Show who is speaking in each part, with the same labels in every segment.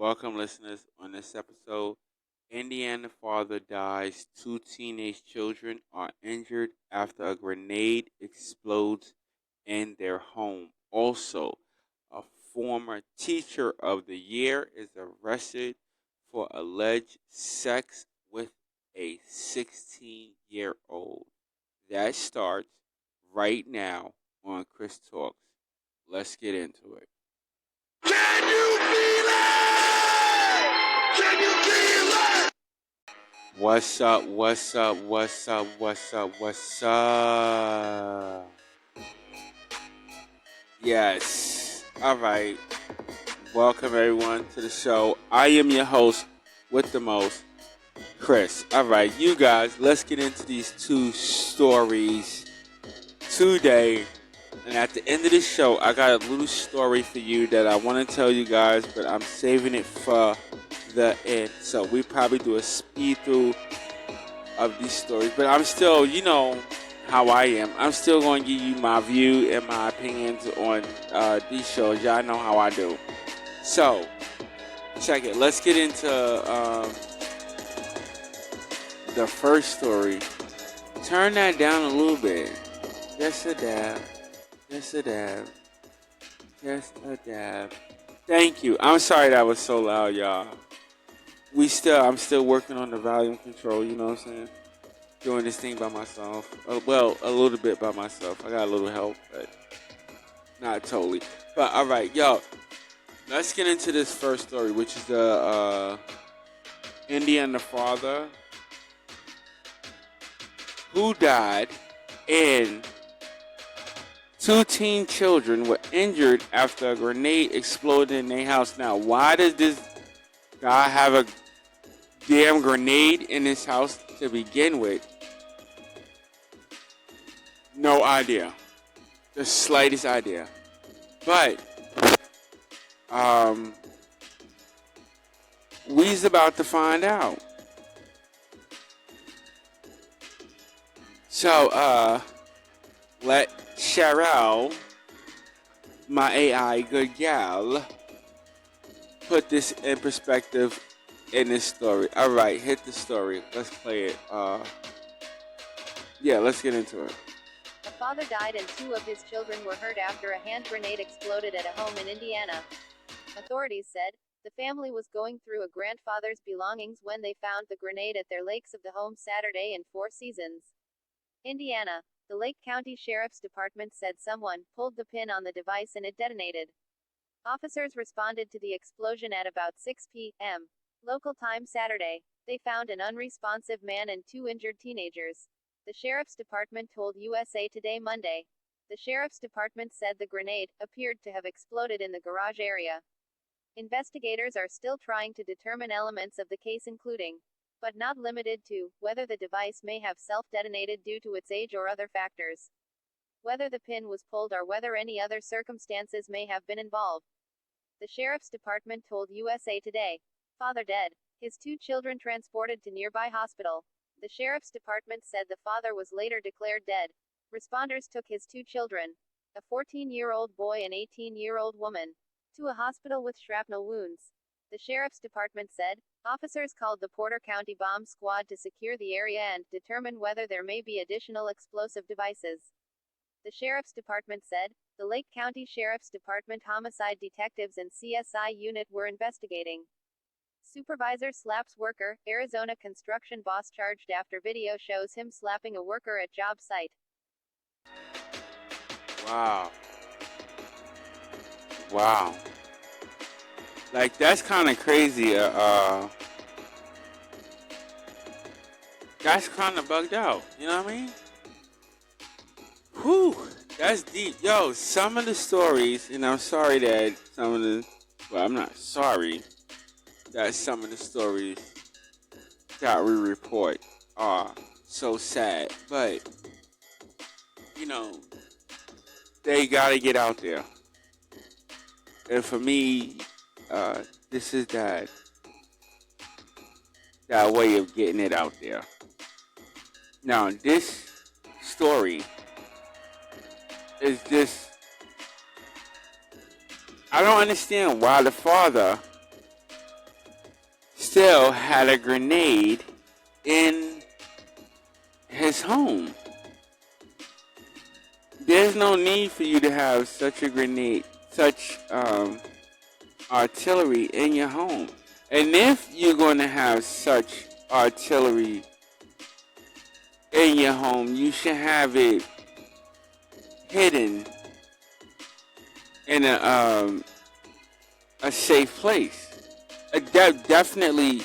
Speaker 1: Welcome, listeners. On this episode, Indiana father dies. Two teenage children are injured after a grenade explodes in their home. Also, a former teacher of the year is arrested for alleged sex with a 16-year-old. That starts right now on Chris Talks. Let's get into it. Can you feel it? Can you feel it? What's up? What's up? What's up? What's up? What's up? Yes. All right. Welcome everyone to the show. I am your host with the most, Chris. All right, you guys, let's get into these two stories today. And at the end of the show, I got a little story for you that I want to tell you guys, but I'm saving it for the end. So we probably do a speed through of these stories. But I'm still, you know how I am. I'm still going to give you my view and my opinions on these shows. Y'all know how I do. So, check it. Let's get into the first story. Turn that down a little bit. Just a dab. Just a dab. Just a dab. Thank you. I'm sorry that was so loud, y'all. I'm still working on the volume control, you know what I'm saying? Doing this thing by myself. Well, a little bit by myself. I got a little help, but not totally. But, alright, yo. Let's get into this first story, which is the Indiana father who died and two teen children were injured after a grenade exploded in their house. Now, why does this guy have a damn grenade in his house to begin with? No idea. The slightest idea. But, we's about to find out. So, let Cheryl, my AI good gal, put this in perspective in this story. Alright, hit the story. Let's play it. Let's get into it.
Speaker 2: A father died and two of his children were hurt after a hand grenade exploded at a home in Indiana. Authorities said the family was going through a grandfather's belongings when they found the grenade at their Lakes of the Home Saturday in Four Seasons, Indiana. The Lake County Sheriff's Department said someone pulled the pin on the device and it detonated. Officers responded to the explosion at about 6 p.m. local time Saturday. They found an unresponsive man and two injured teenagers. The Sheriff's Department told USA Today Monday. The Sheriff's Department said the grenade appeared to have exploded in the garage area. Investigators are still trying to determine elements of the case, including, but not limited to, whether the device may have self-detonated due to its age or other factors, whether the pin was pulled or whether any other circumstances may have been involved. The Sheriff's Department told USA Today. Father dead. His two children transported to nearby hospital. The Sheriff's Department said the father was later declared dead. Responders took his two children, a 14-year-old boy and 18-year-old woman, to a hospital with shrapnel wounds. The Sheriff's Department said, officers called the Porter County Bomb Squad to secure the area and determine whether there may be additional explosive devices. The Sheriff's Department said, the Lake County Sheriff's Department homicide detectives and CSI unit were investigating. Supervisor slaps worker. Arizona construction boss charged after video shows him slapping a worker at job site.
Speaker 1: Wow. Like, that's kind of crazy. That's kind of bugged out. You know what I mean? Whew. That's deep. Yo, some of the stories, and I'm sorry that I'm not sorry that some of the stories that we report are so sad. But, you know, they gotta get out there. And for me, this is that way of getting it out there. Now, this story is just, I don't understand why the father still had a grenade in his home. There's no need for you to have such a grenade, such artillery in your home. And if you're going to have such artillery in your home, you should have it hidden in a safe place. Definitely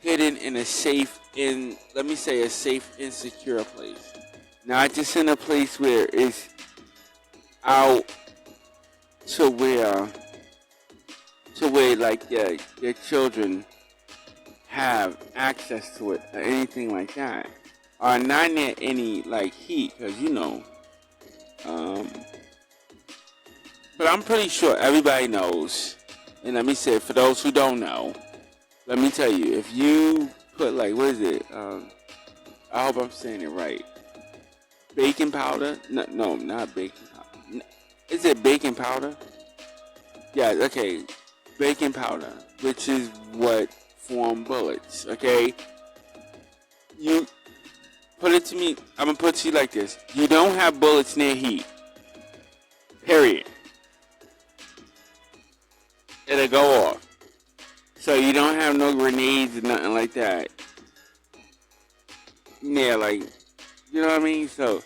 Speaker 1: hidden in a safe, let me say a safe and secure place. Not just in a place where it's out to where like your children have access to it or anything like that. Or not near any like heat, because but I'm pretty sure everybody knows. And let me say, for those who don't know, let me tell you, if you put like, what is it? I hope I'm saying it right. Baking powder? No, not baking powder. Is it baking powder? Yeah, okay. Baking powder, which is what form bullets, okay? You put it to me, I'm going to put it to you like this. You don't have bullets near heat. Period. It'll go off. So you don't have no grenades or nothing like that. Yeah, like, you know what I mean? So,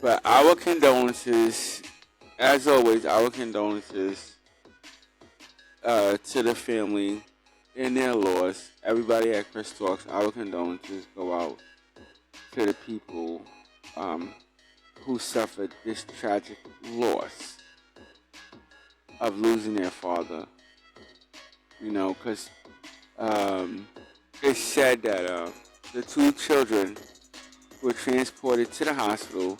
Speaker 1: but our condolences, as always, our condolences to the family and their loss. Everybody at Chris Talks, our condolences go out to the people who suffered this tragic loss of losing their father. Because it's said that the two children were transported to the hospital,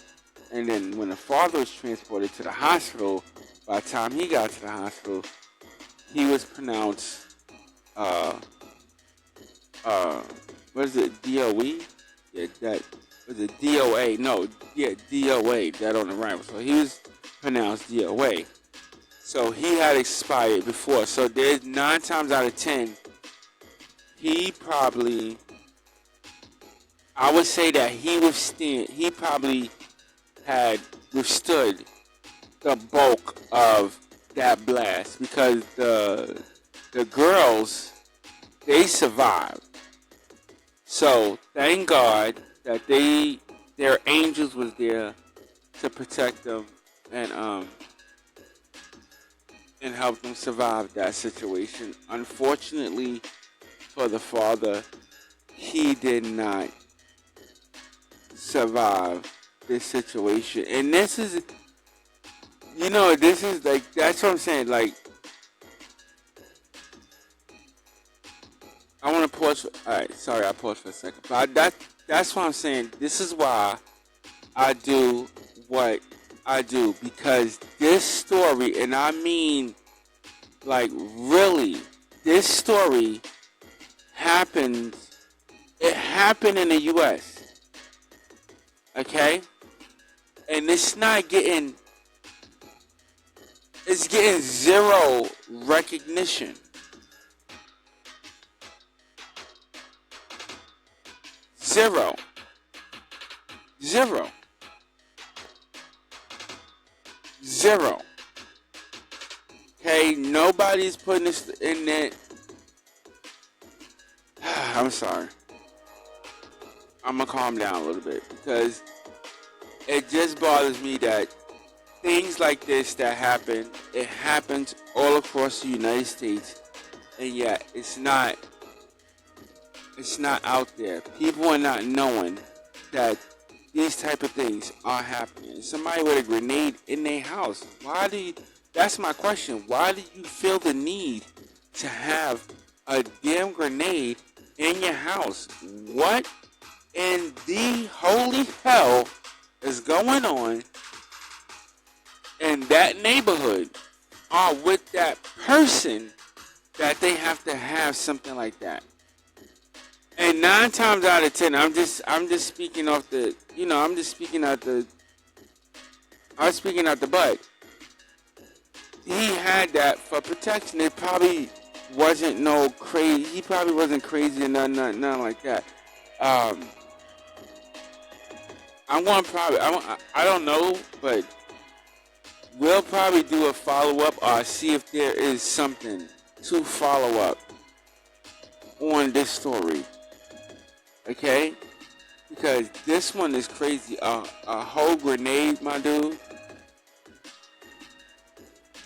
Speaker 1: and then when the father was transported to the hospital, by the time he got to the hospital, he was pronounced, what is it, DOE? Yeah, that was it, DOA? No, yeah, DOA, that on the right. So he was pronounced DOA. So he had expired before. So there's 9 times out of 10, I would say that he probably had withstood the bulk of that blast, because the girls, they survived. So thank God that their angels was there to protect them and help them survive that situation. Unfortunately for the father, he did not survive this situation. And this is like, that's what I'm saying. Like, I want to pause. Alright, sorry, I paused for a second. But that's what I'm saying. This is why I do what I do. Because this story, and I mean, like, really, this story happened. It happened in the U.S. Okay? And it's getting zero recognition. Zero. Okay, nobody's putting this in that. I'm sorry. I'm gonna calm down a little bit, because it just bothers me that things like this that happen, it happens all across the United States, and yet it's not out there. People are not knowing that these type of things are happening. Somebody with a grenade in their house. That's my question. Why do you feel the need to have a damn grenade in your house? What in the holy hell is going on in that neighborhood or with that person that they have to have something like that? And 9 times out of 10, I'm just speaking off the, I'm speaking out the butt. He had that for protection. It probably wasn't no crazy. He probably wasn't crazy or nothing like that. Um, I'm going to probably. I don't know, but we'll probably do a follow up or see if there is something to follow up on this story. Okay, because this one is crazy. A whole grenade, my dude.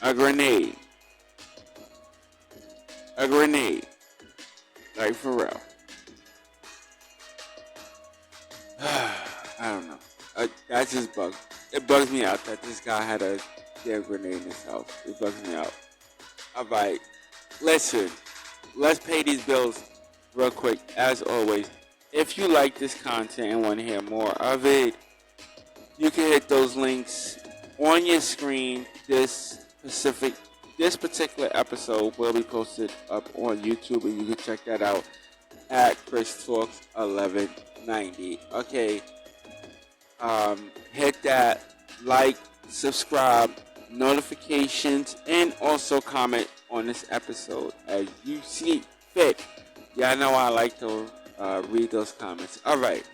Speaker 1: A grenade. A grenade. Like, for real. I don't know. That just bugs. It bugs me out that this guy had a damn grenade in his house. It bugs me out. Alright. Listen. Let's pay these bills real quick. As always, if you like this content and want to hear more of it, you can hit those links on your screen. This particular episode will be posted up on YouTube, and you can check that out at Chris Talks 1190. Okay, hit that like, subscribe, notifications, and also comment on this episode as you see fit. Y'all know I like to read those comments. All right,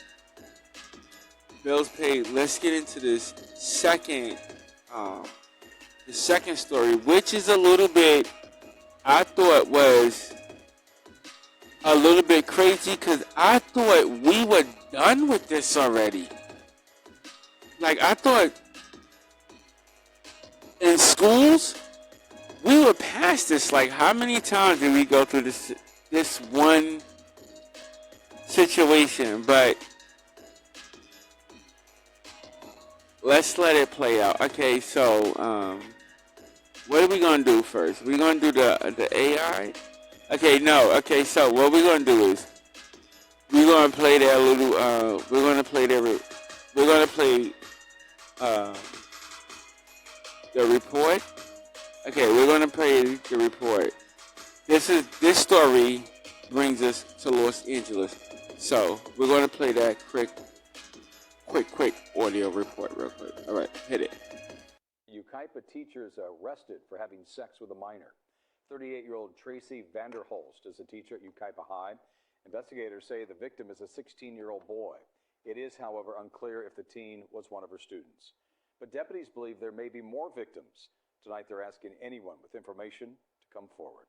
Speaker 1: bills paid. Let's get into this second story, which is a little bit, I thought was a little bit crazy, because I thought we were done with this already. Like, I thought in schools we were past this. Like, how many times did we go through this one situation? But let's let it play out. Okay, so what are we gonna do first? We're gonna do the AI. Okay, no. Okay, so what we're gonna do is we're gonna play their little. We're gonna play the report. Okay, we're gonna play the report. This story brings us to Los Angeles. So we're gonna play that quick audio report real quick. All right, hit it.
Speaker 3: Yucaipa teachers arrested for having sex with a minor. 38-year-old Tracy Vanderholst is a teacher at Yucaipa High. Investigators say the victim is a 16-year-old boy. It is, however, unclear if the teen was one of her students. But deputies believe there may be more victims. Tonight they're asking anyone with information to come forward.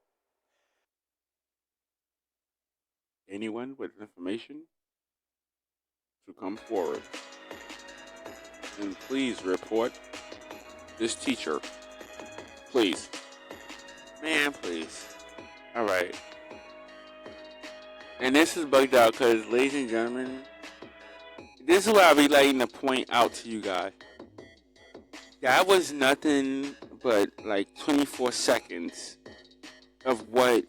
Speaker 1: Anyone with information to come forward. And please report this teacher. Please. Man, please. Alright. And this is bugged out because, ladies and gentlemen, this is what I be liking to point out to you guys. That was nothing but like 24 seconds of what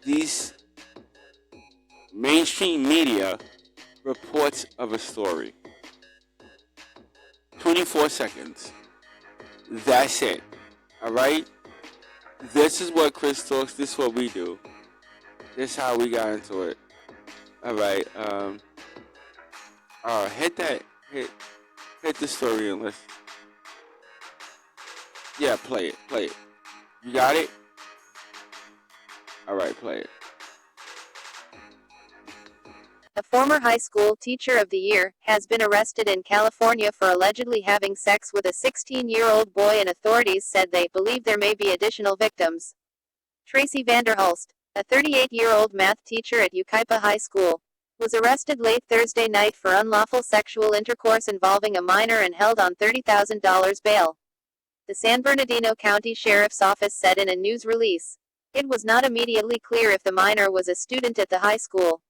Speaker 1: these mainstream media reports of a story. 24 seconds. That's it. Alright? This is what Chris Talks. This is what we do. This is how we got into it. Alright. Hit the story and let's. Yeah, play it. You got it? Alright, play it.
Speaker 2: A former high school teacher of the year has been arrested in California for allegedly having sex with a 16-year-old boy, and authorities said they believe there may be additional victims. Tracy Vanderholst, a 38-year-old math teacher at Yucaipa High School, was arrested late Thursday night for unlawful sexual intercourse involving a minor and held on $30,000 bail. The San Bernardino County Sheriff's Office said in a news release. It was not immediately clear if the minor was a student at the high school.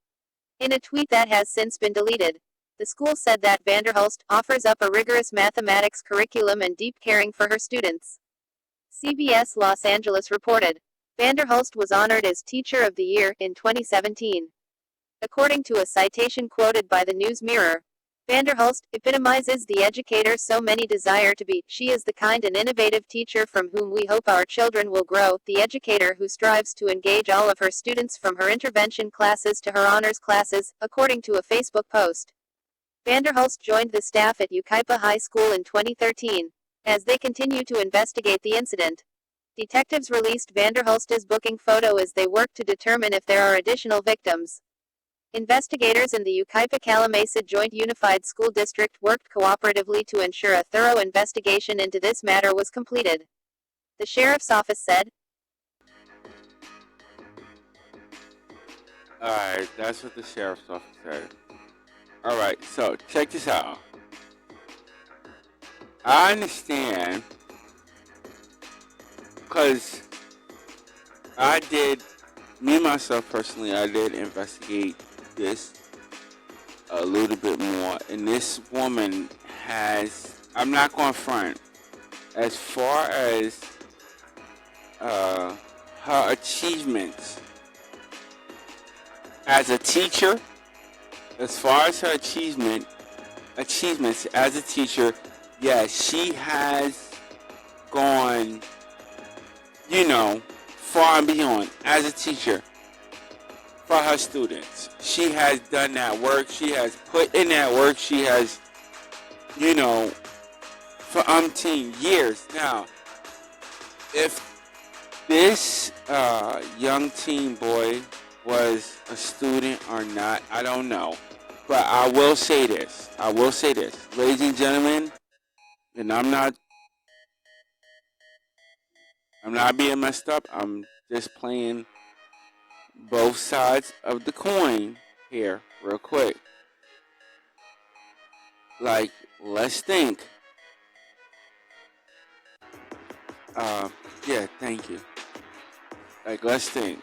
Speaker 2: In a tweet that has since been deleted, the school said that Vanderholst offers up a rigorous mathematics curriculum and deep caring for her students. CBS Los Angeles reported. Vanderholst was honored as Teacher of the Year in 2017. According to a citation quoted by the News Mirror, Vanderholst epitomizes the educator so many desire to be. She is the kind and innovative teacher from whom we hope our children will grow, the educator who strives to engage all of her students from her intervention classes to her honors classes, according to a Facebook post. Vanderholst joined the staff at Yucaipa High School in 2013, as they continue to investigate the incident. Detectives released Vanderhulst's booking photo as they work to determine if there are additional victims. Investigators in the Yucaipa-Calamasa Joint Unified School District worked cooperatively to ensure a thorough investigation into this matter was completed. The sheriff's office said.
Speaker 1: Alright, that's what the sheriff's office said. Alright, so check this out. I understand, because me myself personally, I did investigate this a little bit more, and this woman I'm not going to front, as far as her achievements as a teacher, as far as her achievements as a teacher, yes, she has gone, far and beyond as a teacher for her students. She has done that work. She has put in that work. She has, for umpteen years. Now, if this young teen boy was a student or not, I don't know. But I will say this. Ladies and gentlemen, and I'm not being messed up. I'm just playing both sides of the coin here real quick. Like, let's think. Yeah, thank you. Like, let's think.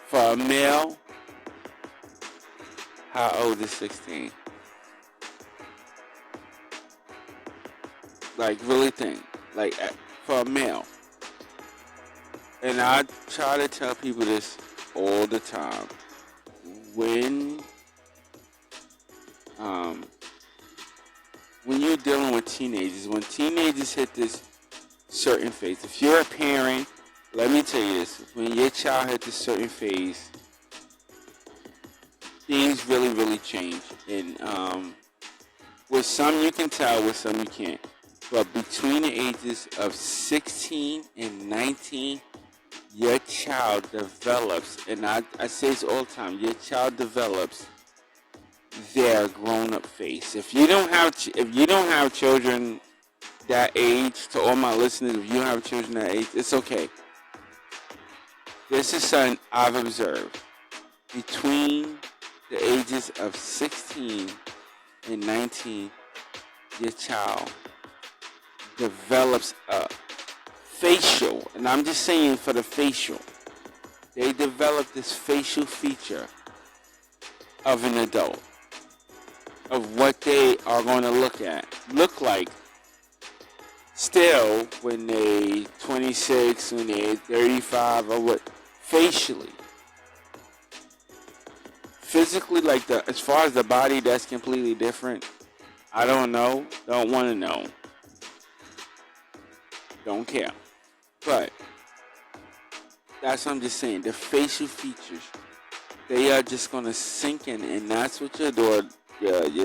Speaker 1: For a male, how old is 16? Like, really think. Like, for a male. And I try to tell people this all the time. When you're dealing with teenagers, when teenagers hit this certain phase, if you're a parent, let me tell you this, when your child hits a certain phase, things really, really change. And with some you can tell, with some you can't. But between the ages of 16 and 19, your child develops, and I say this all the time, your child develops their grown-up face. If you don't have children that age, to all my listeners, if you don't have children that age, it's okay. This is something I've observed. Between the ages of 16 and 19, your child develops a facial, and I'm just saying for the facial, they develop this facial feature of an adult, of what they are going to look like still when they 26, when they 35, or what, facially. Physically, like as far as the body, that's completely different. I don't know, don't want to know, don't care. But that's what I'm just saying. The facial features, they are just gonna sink in, and that's what your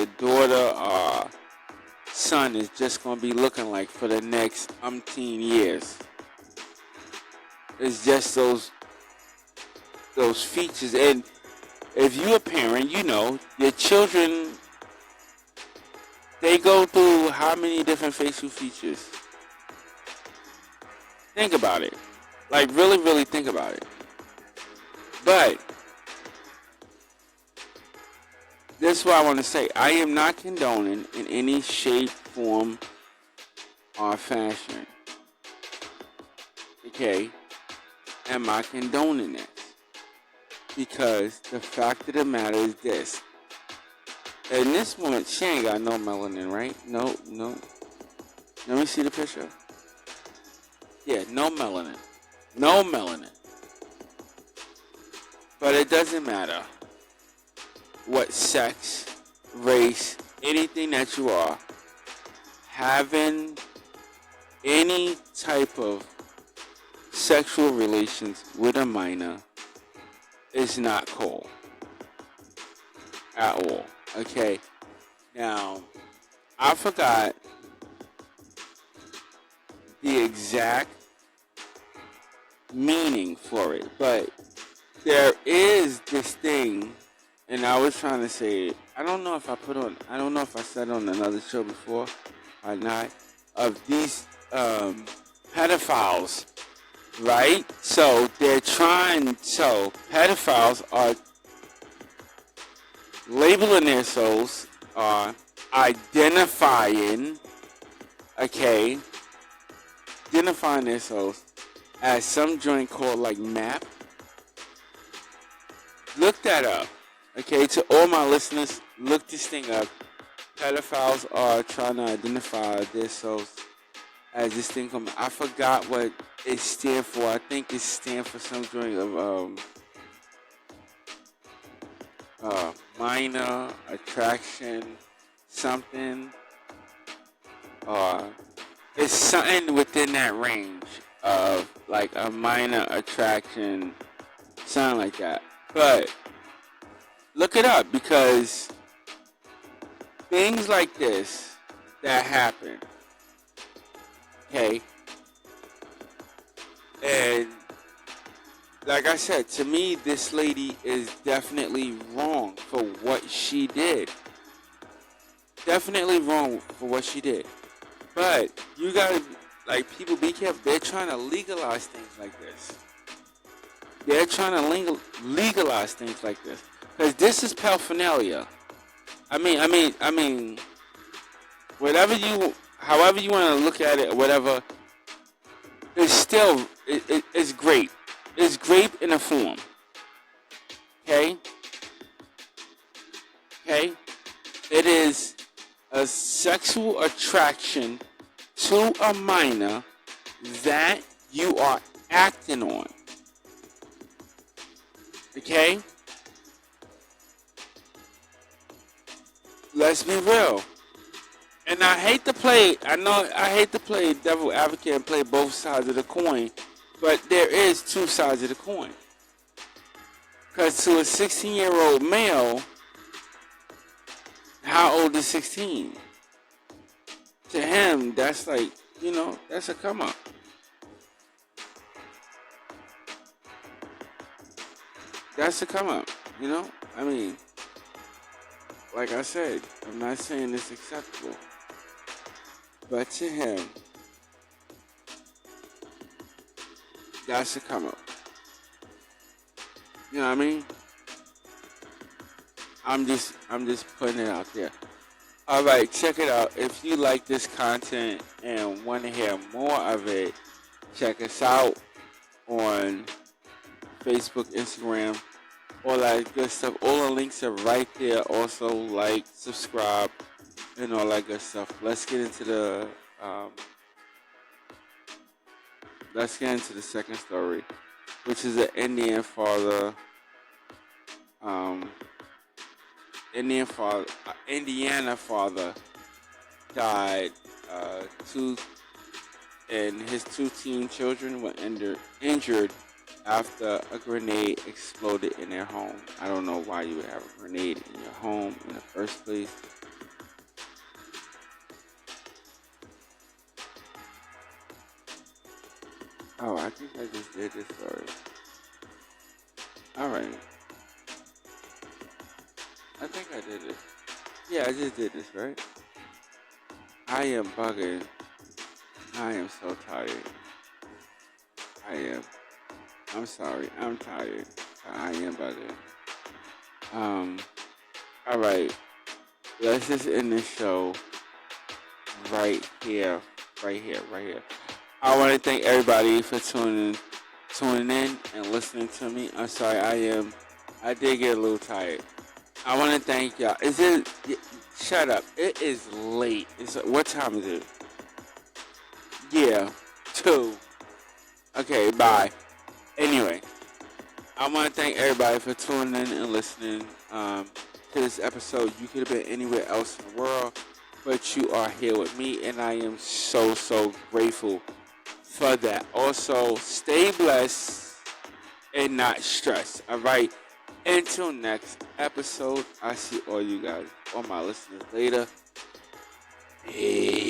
Speaker 1: daughter or son is just gonna be looking like for the next umpteen years. It's just those features, and if you're a parent, your children, they go through how many different facial features? Think about it. Like, really, really think about it. But this is what I want to say. I am not condoning in any shape, form, or fashion. Okay? Am I condoning this? Because the fact of the matter is this. In this woman, she ain't got no melanin, right? No. Let me see the picture. Yeah, no melanin. No melanin. But it doesn't matter what sex, race, anything that you are. Having any type of sexual relations with a minor is not cool. At all. Okay? Now, I forgot the exact meaning for it. But there is this thing, and I was trying to say it. I don't know if I said on another show before or not, of these pedophiles, right? So pedophiles are labeling their souls, are identifying, okay, identifying their souls as some joint called like MAP. Look that up. Okay, to all my listeners, look this thing up. Pedophiles are trying to identify themselves as this thing called, I forgot what it stands for. I think it stands for some joint of minor attraction, something, or it's something within that range of like a minor attraction, something like that. But look it up, because things like this that happen, okay, and like I said, to me, this lady is definitely wrong for what she did. Definitely wrong for what she did. But you gotta, like, people be careful. They're trying to legalize things like this. They're trying to legalize things like this, because this is paraphernalia. I mean, however you want to look at it, or whatever, it's still, it's grape. It's grape in a form. Okay? Okay? It is a sexual attraction to a minor that you are acting on. Okay? Let's be real. And I hate to play devil advocate and play both sides of the coin, but there is two sides of the coin. Because to a 16-year-old male, how old is 16? To him, that's like, that's a come up. That's a come up, I mean, like I said, I'm not saying it's acceptable. But to him, that's a come up. You know what I mean? I'm just putting it out there. All right, check it out. If you like this content and want to hear more of it, check us out on Facebook, Instagram, all that good stuff. All the links are right there. Also, like, subscribe, and all that good stuff. Let's get into the second story, which is an Indiana father died. And his two teen children were injured after a grenade exploded in their home. I don't know why you would have a grenade in your home in the first place. Oh, I think I just did this story. Alright. I think I did this. Yeah, I just did this, right? I am bugging. I am so tired. I am. I'm sorry. I'm tired. I am bugging. Alright. Let's just end this show right here. Right here. I want to thank everybody for tuning in and listening to me. I'm sorry, I did get a little tired. I want to thank y'all. Shut up. It is late. What time is it? Yeah, 2. Okay, bye. Anyway, I want to thank everybody for tuning in and listening to this episode. You could have been anywhere else in the world, but you are here with me, and I am so, so grateful for that. Also, stay blessed and not stressed. All right. Until next episode, I see all you guys, all my listeners later. Peace.